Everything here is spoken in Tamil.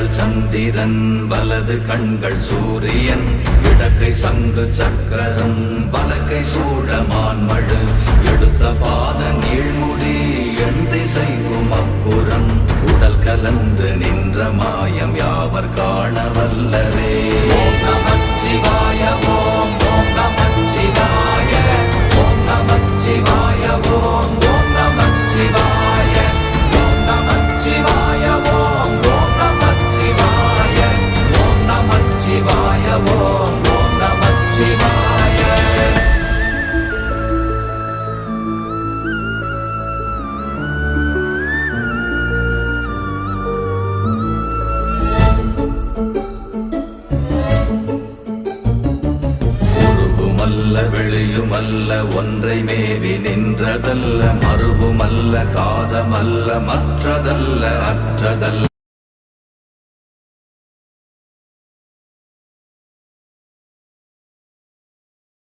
இடங்கள் சந்திரன் வலது கண்கள் சூரியன் இடக்கை சங்கு சக்கரம் வலக்கை சூழமான்மழு எடுத்த பாத நீழ்முடி எண் திசைக்கும் அப்புறம் உடல் கலந்து நின்ற மாயம் யாவர் காண வல்லரே. ஓம் நமச்சிவாய ஓம் ஓம் நமச்சிவாய ஓம் நமச்சிவாய ஓம் ஓம் நமச்சிவாய ஓம் நமச்சிவாய ஓம் ஓம் நமச்சிவாய ஓம் நமச்சிவாய ஓம் ஓம் நமச்சிவாய. வெளியுமல்ல ஒன்றை மேவி நின்றதல்ல மறுவுமல்ல காதமல்ல மற்றதல்ல அற்றதல்ல